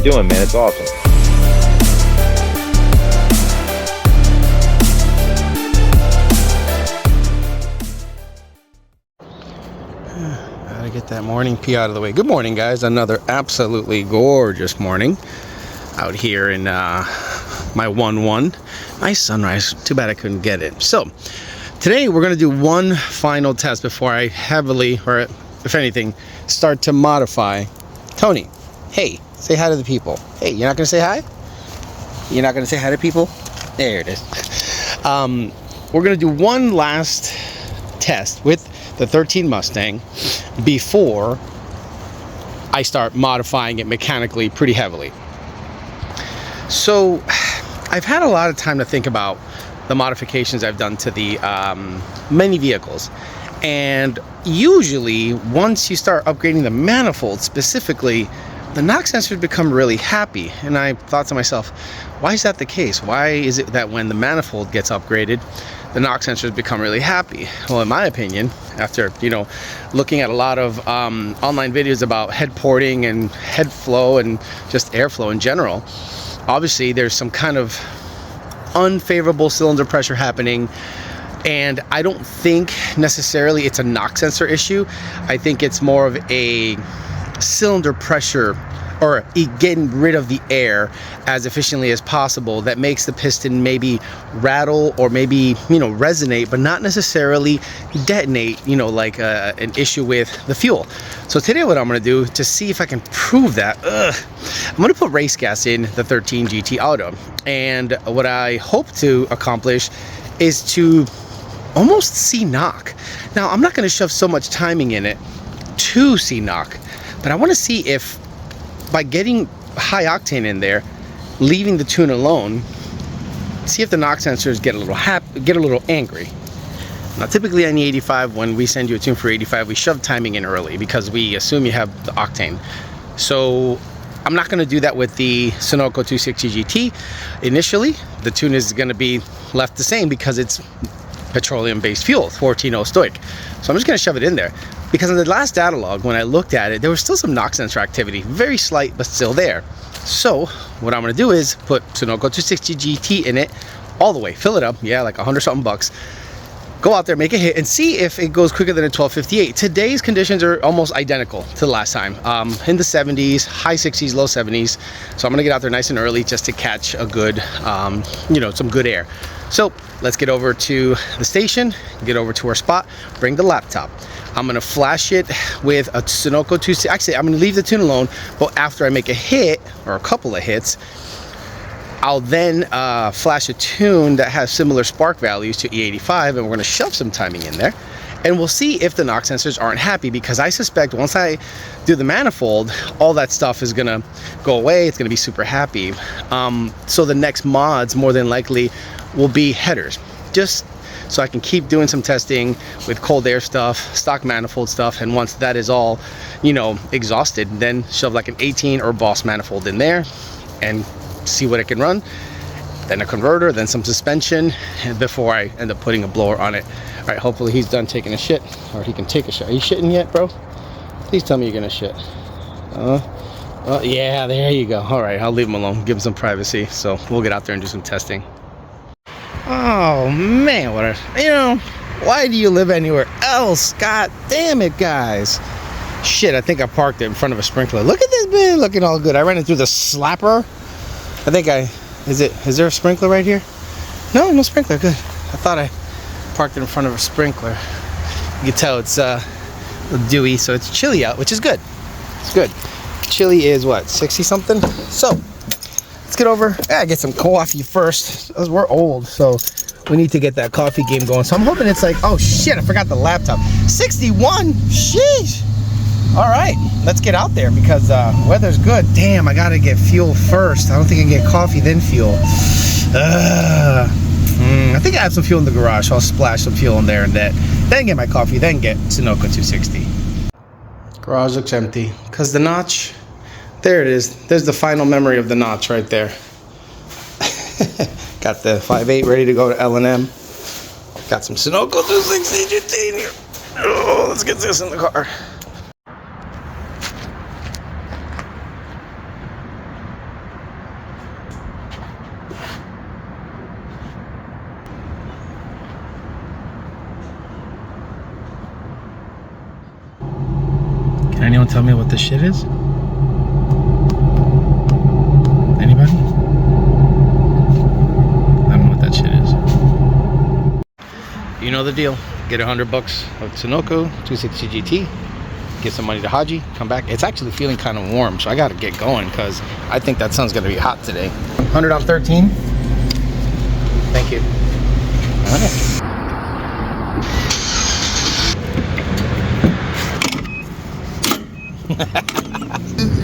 doing, man. It's awesome. Gotta get that morning pee out of the way. Good morning, guys. Another absolutely gorgeous morning out here in my 1-1. Nice sunrise. Too bad I couldn't get it. So today we're gonna do one final test before I heavily, or if anything, start to modify. Tony, hey, say hi to the people. Hey, you're not gonna say hi? You're not gonna say hi to people? There it is. We're gonna do one last test with the 13 Mustang before I start modifying it mechanically pretty heavily. So I've had a lot of time to think about the modifications I've done to the many vehicles, and usually once you start upgrading the manifold specifically, the knock sensors become really happy. And I thought to myself, why is that the case? Why is it that when the manifold gets upgraded, the knock sensors become really happy? Well, in my opinion, after looking at a lot of online videos about head porting and head flow and just airflow in general, obviously there's some kind of unfavorable cylinder pressure happening. And I don't think necessarily it's a knock sensor issue. I think it's more of a cylinder pressure, or getting rid of the air as efficiently as possible, that makes the piston maybe rattle or maybe resonate, but not necessarily detonate, like an issue with the fuel. So today what I'm going to do to see if I can prove that, I'm going to put race gas in the 13 GT Auto, and what I hope to accomplish is to almost see knock. Now I'm not going to shove so much timing in it to see knock, but I want to see if by getting high octane in there, leaving the tune alone, see if the knock sensors get a little angry. Now typically on the 85, when we send you a tune for 85, we shove timing in early because we assume you have the octane. So I'm not going to do that with the Sunoco 260 GT. Initially, the tune is going to be left the same because it's petroleum-based fuel, 14.0 stoic. So I'm just going to shove it in there, because in the last data log, when I looked at it, there was still some knock sensor activity, very slight, but still there. So what I'm going to do is put Sunoco 260 GT in it all the way, fill it up, like $100 something bucks. Go out there, make a hit, and see if it goes quicker than a 1258. Today's conditions are almost identical to the last time, in the 70s, high 60s, low 70s. So I'm gonna get out there nice and early just to catch a good, some good air. So let's get over to the station, get over to our spot, bring the laptop. I'm gonna flash it with a Sunoco 260. Actually, I'm gonna leave the tune alone, but after I make a hit, or a couple of hits, I'll then flash a tune that has similar spark values to E85, and we're going to shove some timing in there, and we'll see if the knock sensors aren't happy, because I suspect once I do the manifold, all that stuff is going to go away. It's going to be super happy. So the next mods more than likely will be headers, just so I can keep doing some testing with cold air stuff, stock manifold stuff, and once that is all exhausted, then shove like an 18 or Boss manifold in there and see what it can run, then a converter, then some suspension, before I end up putting a blower on it. All right, hopefully he's done taking a shit, or he can take a shit. Are you shitting yet, bro? Please tell me you're gonna shit. Yeah, there you go. All right, I'll leave him alone, give him some privacy. So we'll get out there and do some testing. Oh man, why do you live anywhere else? God damn it, guys. Shit, I think I parked it in front of a sprinkler. Look at this man looking all good. I ran it through the slapper. Is there a sprinkler right here? No sprinkler, good. I thought I parked it in front of a sprinkler. You can tell it's dewy, so it's chilly out, which is good. It's good. Chilly is what, 60 something? So let's get over. I get some coffee first. We're old, so we need to get that coffee game going. So I'm hoping it's like, oh shit, I forgot the laptop. 61, sheesh. All right, let's get out there, because weather's good. Damn, I gotta get fuel first. I don't think I can get coffee then fuel. I think I have some fuel in the garage, so I'll splash some fuel in there and then get my coffee, then get Sunoco 260. Garage looks empty, because the notch, there it is. There's the final memory of the notch right there. Got the 5.8 ready to go to L&M. Got some Sunoco 260 GT in here. Oh, let's get this in the car. anyone tell me what this shit is? Anybody? I don't know what that shit is. You know the deal. Get $100 of Sunoco 260 GT. Get some money to Haji. Come back. It's actually feeling kind of warm, so I got to get going because I think that sun's going to be hot today. 100 off 13. Thank you.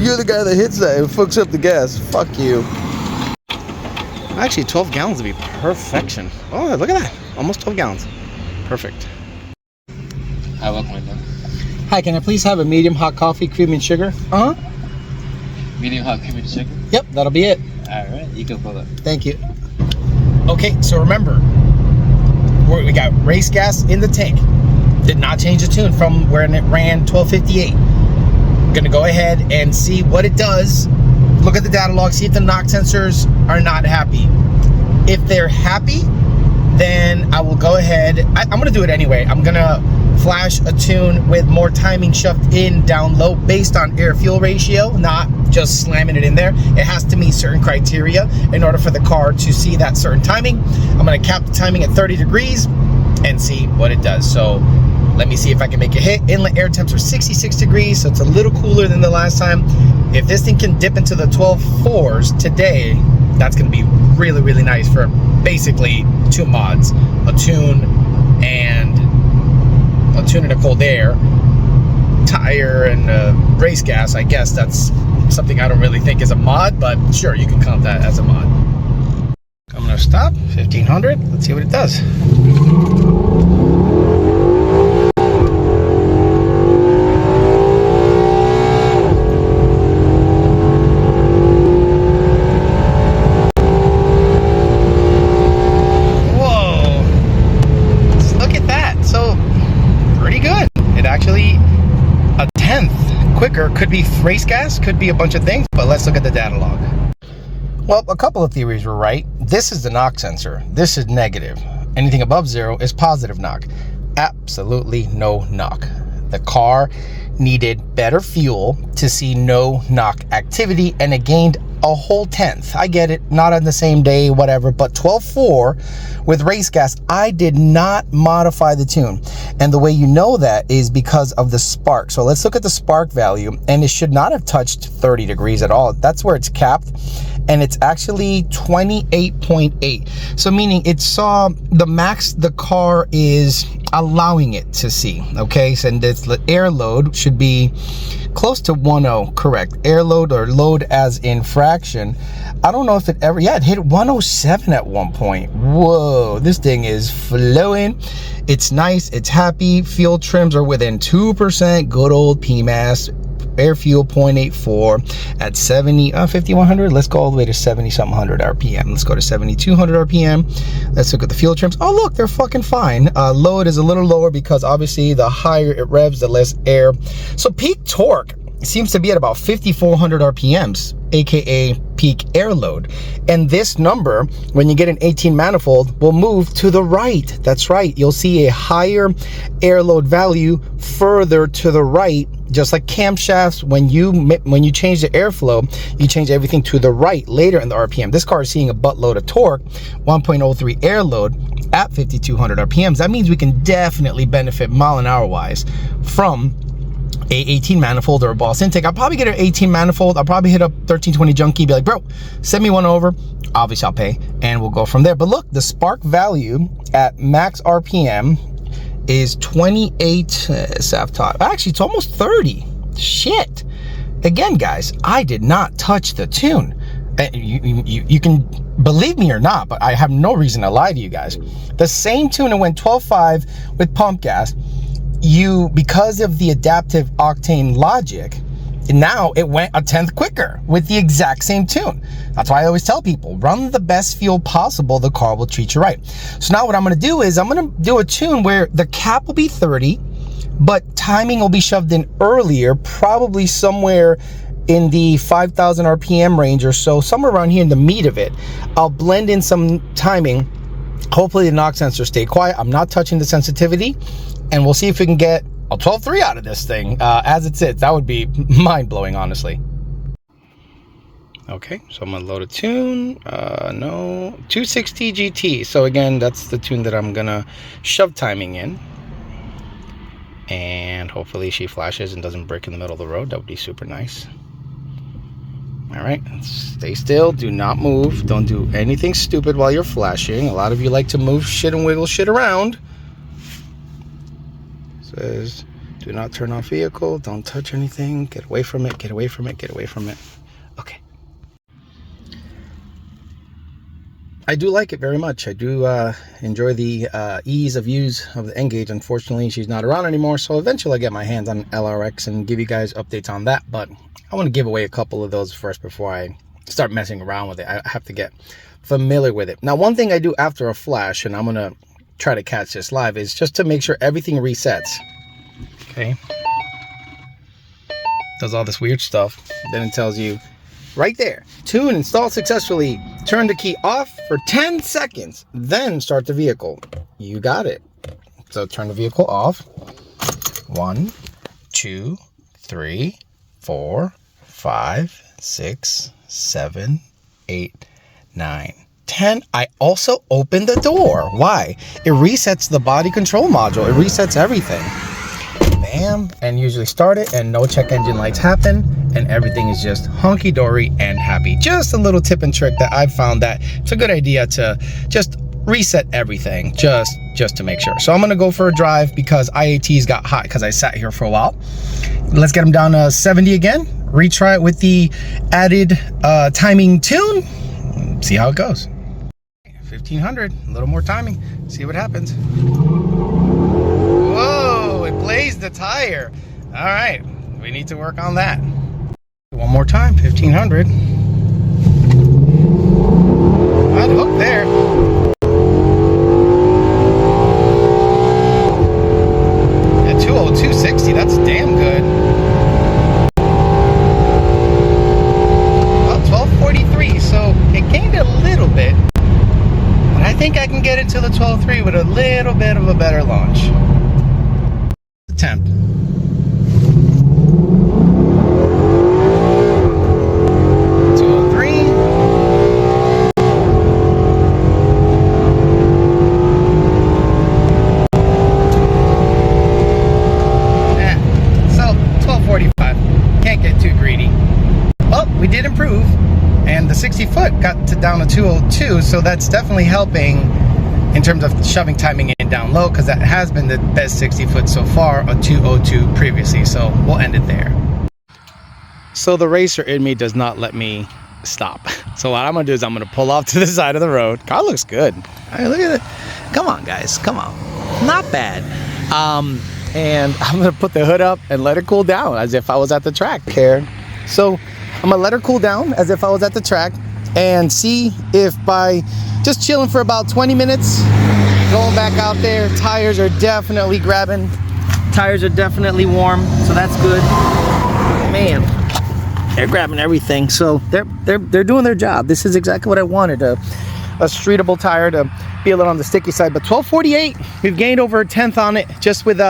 You're the guy that hits that and fucks up the gas. Fuck you. Actually, 12 gallons would be perfection. Oh, look at that. Almost 12 gallons. Perfect. Hi, welcome again. Hi, can I please have a medium hot coffee, cream and sugar? Uh-huh. Medium hot cream and sugar? Yep, that'll be it. Alright, you can pull up. Thank you. Okay, so remember, we got race gas in the tank. Did not change the tune from where it ran 1258. Gonna go ahead and see what it does. Look at the data log, see if the knock sensors are not happy. If they're happy, then I will go ahead. I'm gonna do it anyway. I'm gonna flash a tune with more timing shoved in down low based on air fuel ratio, not just slamming it in there. It has to meet certain criteria in order for the car to see that certain timing. I'm gonna cap the timing at 30 degrees and see what it does. So let me see if I can make it hit. Inlet air temps are 66 degrees, so it's a little cooler than the last time. If this thing can dip into the 12.4s today, that's gonna be really, really nice for basically two mods. A tune and a cold air, tire, and race gas. I guess that's something I don't really think is a mod, but sure, you can count that as a mod. I'm gonna stop, 1500. Let's see what it does. Quicker, could be race gas, could be a bunch of things, but let's look at the data log. Well, a couple of theories were right. This is the knock sensor. This is negative. Anything above 0 is positive knock. Absolutely no knock. The car needed better fuel to see no knock activity, and it gained a whole 1/10. I get it, not on the same day, whatever, but 12.4 with race gas, I did not modify the tune. And the way you know that is because of the spark. So let's look at the spark value, and it should not have touched 30 degrees at all. That's where it's capped, and it's actually 28.8. So meaning it saw the max the car is allowing it to see, okay? So this air load should be close to 1.0, correct? Air load, or load as in fraction. I don't know if it ever, yeah, it hit 107 at one point. Whoa, this thing is flowing. It's nice, it's happy. Fuel trims are within 2%, good old PMAS. Air fuel 0.84 at 5100. Let's go all the way to 70-something hundred RPM. Let's go to 7200 RPM. Let's look at the fuel trims. Oh, look, they're fucking fine. Load is a little lower because obviously the higher it revs, the less air. So peak torque seems to be at about 5400 RPMs, aka peak air load. And this number, when you get an 18 manifold, will move to the right. That's right. You'll see a higher air load value further to the right. Just like camshafts, when you change the airflow, you change everything to the right later in the RPM. This car is seeing a buttload of torque, 1.03 air load at 5200 RPMs. That means we can definitely benefit mile an hour wise from a 18 manifold or a Boss intake. I'll probably get an 18 manifold. I'll probably hit up 1320 Junkie, be like, bro, send me one over. Obviously I'll pay, and we'll go from there. But look, the spark value at max RPM is 28 actually it's almost 30. Shit. Again, guys, I did not touch the tune. You can believe me or not, but I have no reason to lie to you guys. The same tune, it went 12.5 with pump gas. Because of the adaptive Octane logic, now it went a 1/10 quicker with the exact same tune. That's why I always tell people, run the best fuel possible, the car will treat you right. So now what I'm gonna do is I'm gonna do a tune where the cap will be 30, but timing will be shoved in earlier, probably somewhere in the 5,000 RPM range or so, somewhere around here in the meat of it. I'll blend in some timing. Hopefully the knock sensors stay quiet. I'm not touching the sensitivity, and we'll see if we can get a 12.3 out of this thing as it sits. That would be mind-blowing, honestly. Okay, so I'm gonna load a tune. No, 260 GT. So again, that's the tune that I'm gonna shove timing in. And hopefully she flashes and doesn't break in the middle of the road. That would be super nice. All right, stay still, do not move. Don't do anything stupid while you're flashing. A lot of you like to move shit and wiggle shit around. Says, do not turn off vehicle, don't touch anything, get away from it, get away from it, get away from it. Okay. I do like it very much. I do enjoy the ease of use of the N-Gage. Unfortunately, she's not around anymore, so eventually I get my hands on LRX and give you guys updates on that, but I want to give away a couple of those first before I start messing around with it. I have to get familiar with it. Now, one thing I do after a flash, and I'm going to try to catch this live, is just to make sure everything resets. Okay. Does all this weird stuff. Then it tells you right there, tune installed successfully. Turn the key off for 10 seconds. Then start the vehicle. You got it. So turn the vehicle off. 1, 2, 3, 4, 5, 6, 7, 8, 9, 10. I also opened the door. Why? It resets the body control module. It resets everything. Bam. And usually start it and no check engine lights happen. And everything is just hunky-dory and happy. Just a little tip and trick that I've found that it's a good idea to just reset everything just to make sure. So I'm gonna go for a drive because IATs got hot because I sat here for a while. Let's get them down to 70 again. Retry it with the added timing tune. See how it goes. 1500, a little more timing. See what happens. Whoa, it blazed the tire. All right, we need to work on that. One more time, 1500. I'd hook there. At 202.60, that's damn good. Well, 1243, so it gained a little bit. But I think I can get it to the 12.3 with a little bit of a better launch. Attempt. We did improve, and the 60 foot got to down to 202, so that's definitely helping in terms of shoving timing in down low, because that has been the best 60 foot so far, a 202 previously, so we'll end it there. So the racer in me does not let me stop. So what I'm gonna do is I'm gonna pull off to the side of the road. Car looks good. Hey, look at it. Come on, guys, come on. Not bad. And I'm gonna put the hood up and let it cool down as if I was at the track, Karen. So I'm gonna let her cool down as if I was at the track and see if by just chilling for about 20 minutes, going back out there, tires are definitely grabbing. Tires are definitely warm, so that's good. Man, they're grabbing everything, so they're doing their job. This is exactly what I wanted, a streetable tire to be a little on the sticky side. But 1248, we've gained over a tenth on it just with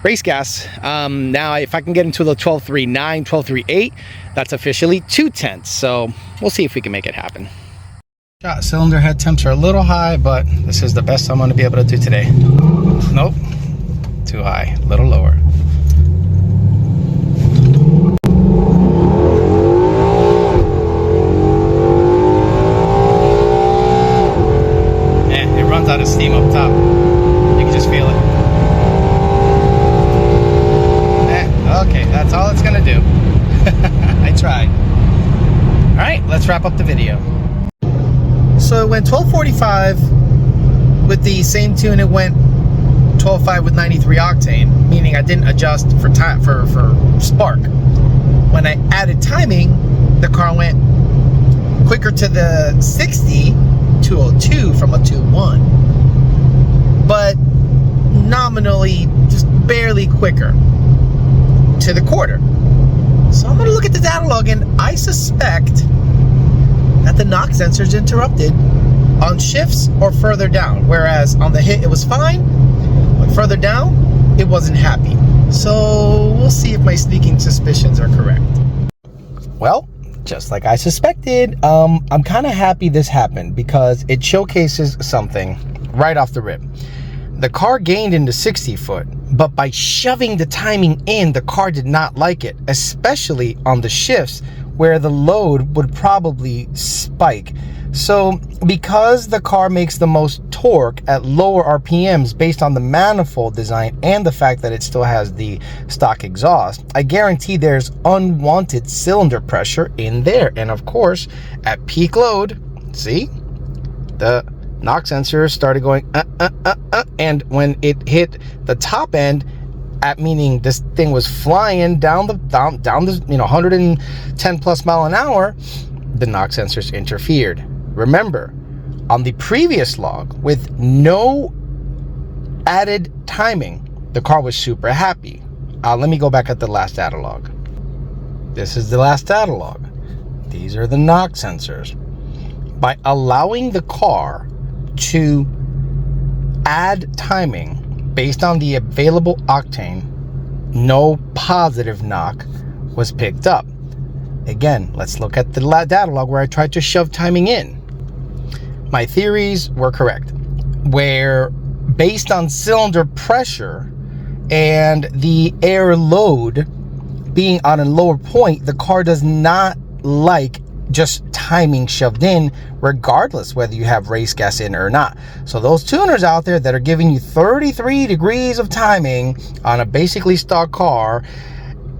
race gas. Now if I can get into the 12.39, 12.38, that's officially 2/10. So we'll see if we can make it happen. Cylinder head temps are a little high, but this is the best I'm going to be able to do today. Nope, too high, a little lower. It runs out of steam up top. You can just feel it. Okay, that's all it's gonna do. I tried. All right, let's wrap up the video. So it went 1245 with the same tune. It went 12.5 with 93 octane, meaning I didn't adjust for time for spark. When I added timing, the car went quicker to the 60, 202 from a 2.1, but nominally just barely quicker to the quarter. So I'm going to look at the data log, and I suspect that the knock sensor is interrupted on shifts or further down, whereas on the hit it was fine, but further down it wasn't happy. So we'll see if my sneaking suspicions are correct. Well, just like I suspected, I'm kind of happy this happened because it showcases something right off the rip. The car gained into 60 foot, but by shoving the timing in, the car did not like it, especially on the shifts where the load would probably spike. So because the car makes the most torque at lower RPMs based on the manifold design and the fact that it still has the stock exhaust, I guarantee there's unwanted cylinder pressure in there. And of course, at peak load, see, the knock sensors started going and when it hit the top end, at meaning this thing was flying down the 110 plus mile an hour, the knock sensors interfered. Remember, on the previous log with no added timing, the car was super happy. Let me go back at the last data log. This is the last data log. These are the knock sensors. By allowing the car to add timing based on the available octane, no positive knock was picked up. Again, let's look at the data log where I tried to shove timing in. My theories were correct, where based on cylinder pressure and the air load being on a lower point, the car does not like just timing shoved in, regardless whether you have race gas in or not. So those tuners out there that are giving you 33 degrees of timing on a basically stock car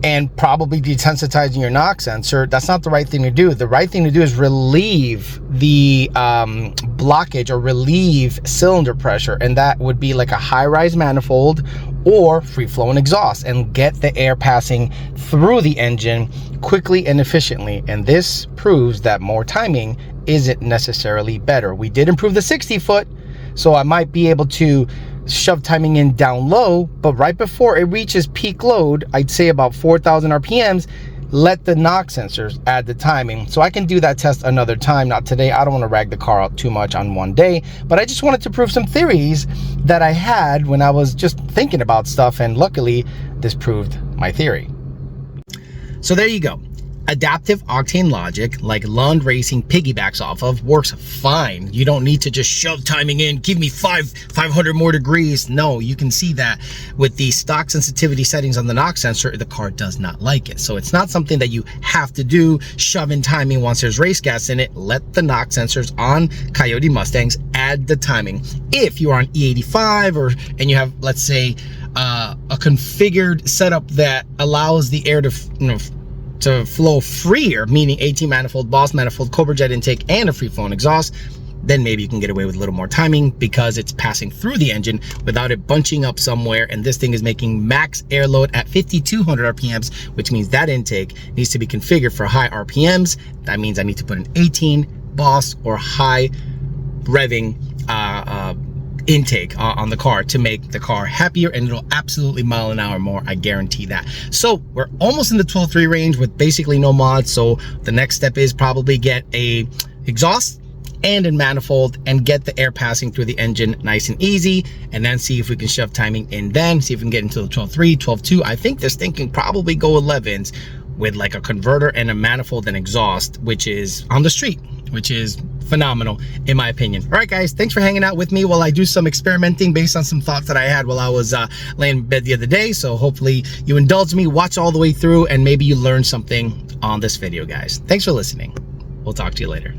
and probably desensitizing your knock sensor, that's not the right thing to do. The right thing to do is relieve the blockage or relieve cylinder pressure, and that would be like a high-rise manifold or free-flowing exhaust, and get the air passing through the engine quickly and efficiently. And this proves that more timing isn't necessarily better. We did improve the 60 foot, so I might be able to shove timing in down low, but right before it reaches peak load, I'd say about 4,000 RPMs, let the knock sensors add the timing. So I can do that test another time, not today. I don't want to rag the car out too much on one day, but I just wanted to prove some theories that I had when I was just thinking about stuff, and luckily this proved my theory. So there you go. Adaptive octane logic, like Lund Racing piggybacks off of, works fine. You don't need to just shove timing in, give me 500 more degrees. No, you can see that with the stock sensitivity settings on the knock sensor, the car does not like it. So it's not something that you have to do, shove in timing once there's race gas in it. Let the knock sensors on Coyote Mustangs add the timing. If you are on E85 and you have, let's say, a configured setup that allows the air to, to flow freer, meaning 18 manifold, Boss manifold, Cobra jet intake, and a free-flowing exhaust, then maybe you can get away with a little more timing because it's passing through the engine without it bunching up somewhere. And this thing is making max air load at 5,200 RPMs, which means that intake needs to be configured for high RPMs. That means I need to put an 18 Boss or high revving intake on the car to make the car happier, and it'll absolutely mile an hour more, I guarantee that. So we're almost in the 12.3 range with basically no mods. So the next step is probably get a exhaust and a manifold and get the air passing through the engine nice and easy, and then see if we can shove timing in, then see if we can get into the 12.3, 12.2. I think this thing can probably go 11s with like a converter and a manifold and exhaust, which is on the street, which is phenomenal in my opinion. All right guys, thanks for hanging out with me while I do some experimenting based on some thoughts that I had while I was laying in bed the other day. So hopefully you indulge me, watch all the way through, and maybe you learn something on this video, guys. Thanks for listening. We'll talk to you later.